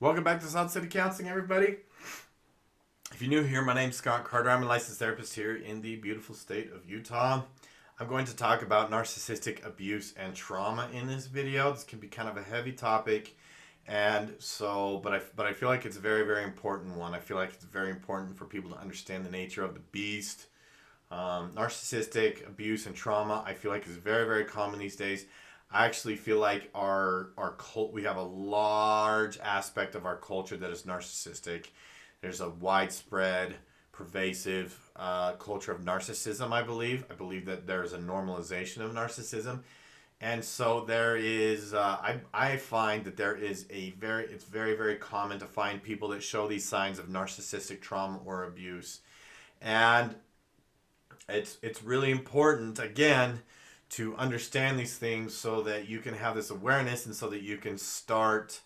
Welcome back to South City Counseling, everybody. If you're new here, my name's Scott Carter. I'm a licensed therapist here in the beautiful state of Utah. I'm going to talk about narcissistic abuse and trauma in this video. This can be kind of a heavy topic, but I feel like it's a very, very important one. I feel like it's very important for people to understand the nature of the beast. Narcissistic abuse and trauma, I feel like, is very, very common these days. I actually feel like we have a large aspect of our culture that is narcissistic. There's a widespread, pervasive culture of narcissism, I believe. I believe that there's a normalization of narcissism. And so there is, I find that it's very, very common to find people that show these signs of narcissistic trauma or abuse. And it's really important, again, to understand these things so that you can have this awareness and so that you can start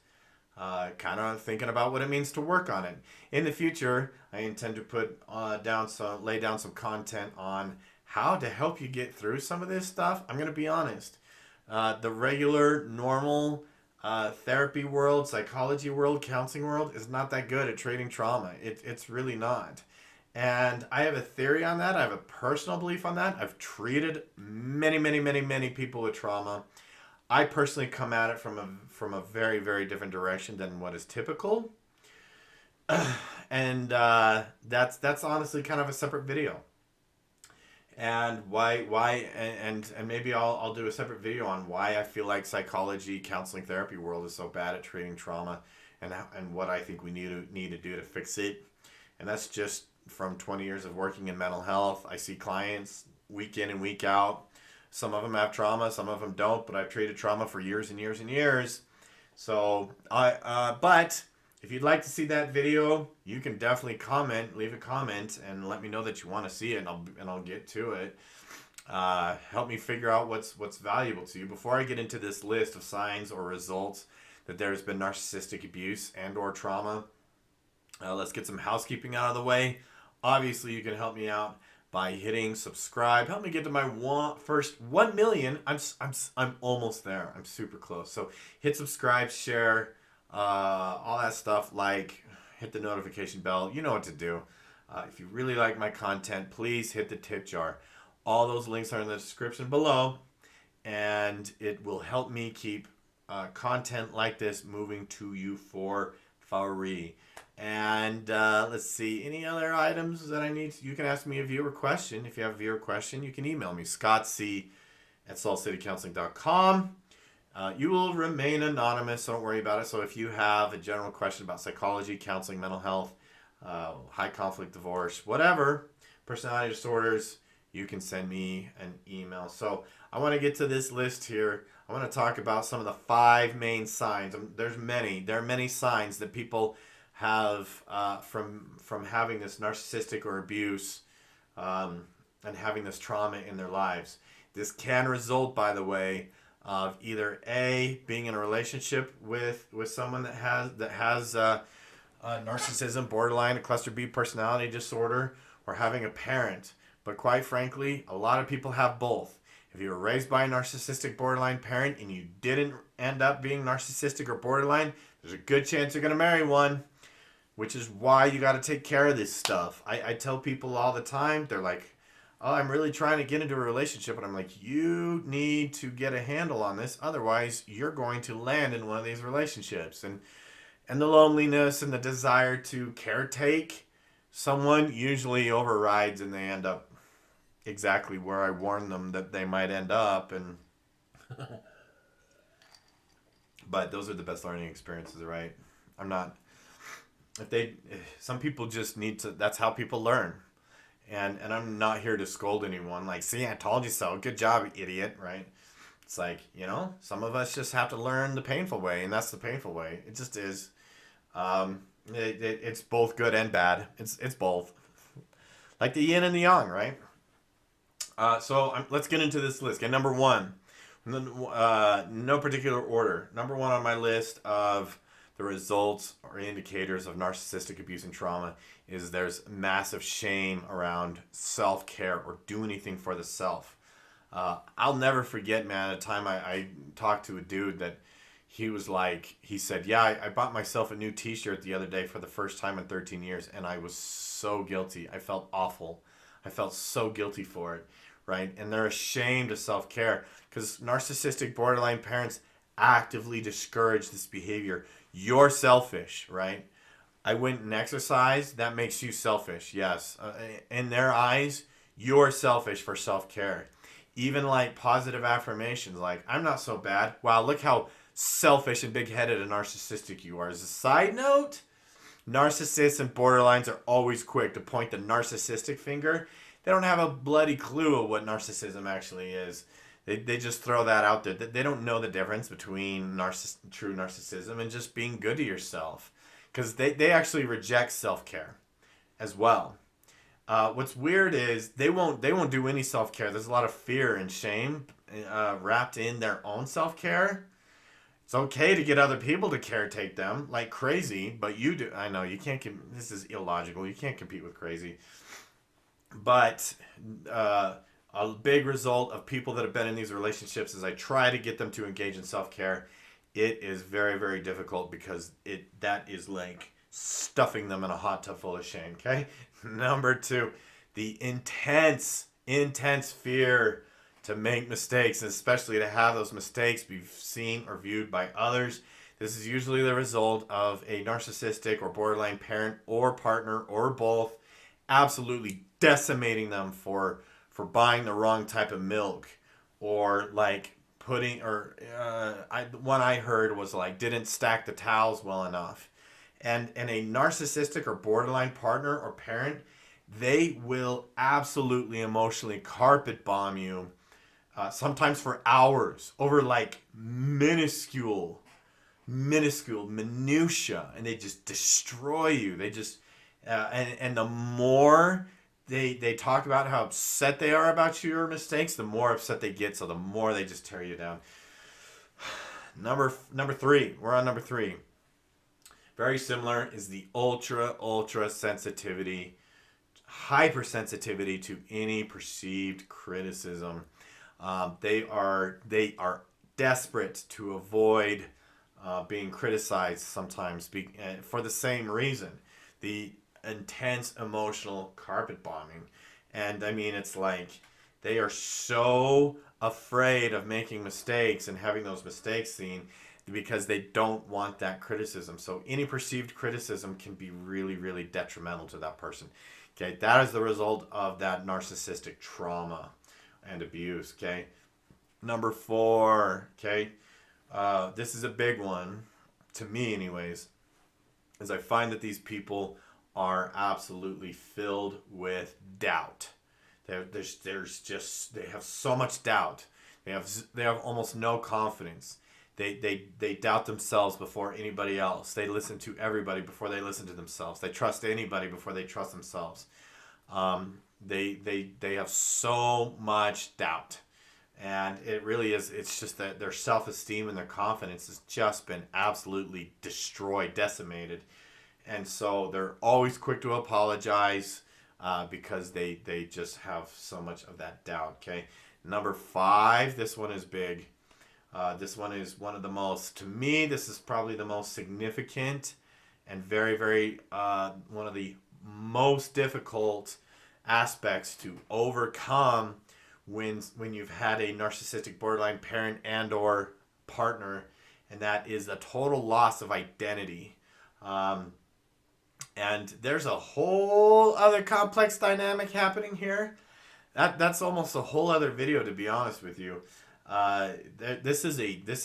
kind of thinking about what it means to work on it. In the future, I intend to lay down some content on how to help you get through some of this stuff. I'm going to be honest. The regular, normal therapy world, psychology world, counseling world is not that good at treating trauma. It's really not. And I have a theory on that. I have a personal belief on that. I've treated many, many, many, many people with trauma. I personally come at it from a very, very different direction than what is typical. And that's honestly kind of a separate video. And and maybe I'll do a separate video on why I feel like psychology, counseling, therapy world is so bad at treating trauma and what I think we need to do to fix it. And that's just from 20 years of working in mental health. I see clients week in and week out. Some of them have trauma, some of them don't, but I've treated trauma for years and years and years. So, but if you'd like to see that video, you can definitely leave a comment and let me know that you want to see it, and I'll get to it. Help me figure out what's valuable to you. Before I get into this list of signs or results that there's been narcissistic abuse and or trauma, let's get some housekeeping out of the way. Obviously, you can help me out by hitting subscribe. Help me get to my first 1 million. I'm almost there. I'm super close. So hit subscribe, share, all that stuff. Like, hit the notification bell. You know what to do. If you really like my content, please hit the tip jar. All those links are in the description below, and it will help me keep content like this moving to you for free. And let's see, any other items that I need? You can ask me a viewer question. If you have a viewer question, you can email me, scottc at saltcitycounseling.com. You will remain anonymous, so don't worry about it. So if you have a general question about psychology, counseling, mental health, high conflict divorce, whatever, personality disorders, you can send me an email. So I want to get to this list here. I want to talk about some of the 5 main signs. There are many signs that people have from having this narcissistic or abuse and having this trauma in their lives. This can result, by the way, of either A, being in a relationship with someone that has narcissism, borderline, a cluster B personality disorder, or having a parent. But quite frankly, a lot of people have both. If you were raised by a narcissistic borderline parent and you didn't end up being narcissistic or borderline, there's a good chance you're going to marry one. Which is why you got to take care of this stuff. I tell people all the time, they're like, oh, I'm really trying to get into a relationship. And I'm like, you need to get a handle on this. Otherwise, you're going to land in one of these relationships. And the loneliness and the desire to caretake someone usually overrides, and they end up exactly where I warned them that they might end up. And but those are the best learning experiences, right? Some people just need to, that's how people learn. And I'm not here to scold anyone. Like, see, I told you so. Good job, idiot, right? It's like, some of us just have to learn the painful way, and that's the painful way. It just is. It's both good and bad. It's both. Like the yin and the yang, right? Let's get into this list. Okay, number 1. No particular order. Number 1 on my list of the results or indicators of narcissistic abuse and trauma is there's massive shame around self-care or do anything for the self. I'll never forget, man, a time I talked to a dude that he was like, he said, yeah, I bought myself a new t-shirt the other day for the first time in 13 years, and I was so guilty. I felt awful. I felt so guilty for it, right? And they're ashamed of self-care because narcissistic borderline parents actively discourage this behavior. You're selfish, right? I went and exercised. That makes you selfish. Yes. In their eyes, you're selfish for self-care. Even like positive affirmations like, I'm not so bad. Wow, look how selfish and big-headed and narcissistic you are. As a side note, narcissists and borderlines are always quick to point the narcissistic finger. They don't have a bloody clue of what narcissism actually is. They just throw that out there. They don't know the difference between true narcissism and just being good to yourself. Because they actually reject self-care as well. What's weird is they won't do any self-care. There's a lot of fear and shame wrapped in their own self-care. It's okay to get other people to caretake them like crazy, but you do. I know you can't. This is illogical. You can't compete with crazy. But a big result of people that have been in these relationships is I try to get them to engage in self-care. It is very, very difficult because that is like stuffing them in a hot tub full of shame. Okay. Number 2, the intense fear to make mistakes, and especially to have those mistakes be seen or viewed by others. This is usually the result of a narcissistic or borderline parent or partner or both absolutely decimating them for buying the wrong type of milk, or like putting, or one I heard was like didn't stack the towels well enough. And a narcissistic or borderline partner or parent, they will absolutely emotionally carpet bomb you, sometimes for hours over like minuscule minutia, and they just destroy you. They just and the more they talk about how upset they are about your mistakes, the more upset they get. So the more they just tear you down. Number 3. We're on number 3. Very similar is the ultra sensitivity, hypersensitivity to any perceived criticism. They are desperate to avoid being criticized sometimes for the same reason, the intense emotional carpet bombing. And I mean, it's like they are so afraid of making mistakes and having those mistakes seen because they don't want that criticism. So any perceived criticism can be really, really detrimental to that person. Okay, that is the result of that narcissistic trauma and abuse. Okay, number 4. Okay, this is a big one to me, anyways, is I find that these people are absolutely filled with doubt. There's just, they have so much doubt. They have almost no confidence. They doubt themselves before anybody else. They listen to everybody before they listen to themselves. They trust anybody before they trust themselves. They have so much doubt, and it really is. It's just that their self-esteem and their confidence has just been absolutely destroyed, decimated, and so they're always quick to apologize because they just have so much of that doubt. Okay, number 5. This one is big. This one is one of the most, to me, this is probably the most significant and very, very, one of the most difficult aspects to overcome when you've had a narcissistic borderline parent and or partner, and that is a total loss of identity. And there's a whole other complex dynamic happening here. That's almost a whole other video, to be honest with you. This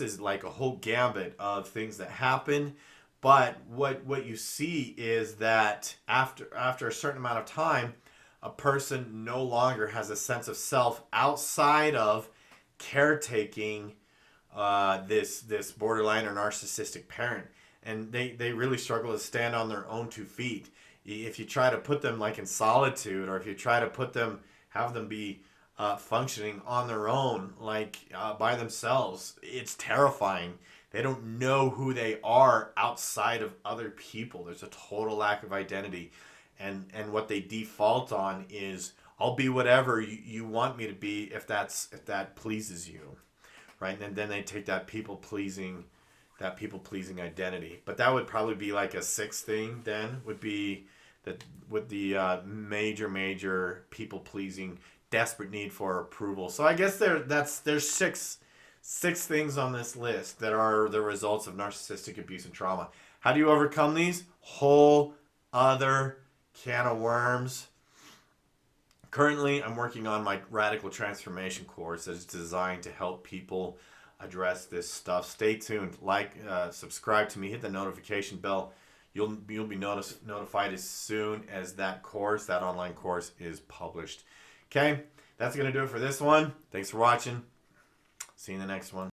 is like a whole gambit of things that happen, but what you see is that after a certain amount of time, a person no longer has a sense of self outside of caretaking this borderline or narcissistic parent, and they really struggle to stand on their own 2 feet. If you try to put them like in solitude, or if you try to have them be functioning on their own, like by themselves, it's terrifying. They don't know who they are outside of other people. There's a total lack of identity, and what they default on is, I'll be whatever you want me to be if that pleases you, right? And then they take that people pleasing that people-pleasing identity. But that would probably be like a sixth thing then, would be that with the major people-pleasing, desperate need for approval. So I guess there's six things on this list that are the results of narcissistic abuse and trauma. How do you overcome these? Whole other can of worms. Currently, I'm working on my radical transformation course that is designed to help people address this stuff. Stay tuned. Subscribe to me. Hit the notification bell. You'll be notified as soon as that online course, is published. Okay, that's going to do it for this one. Thanks for watching. See you in the next one.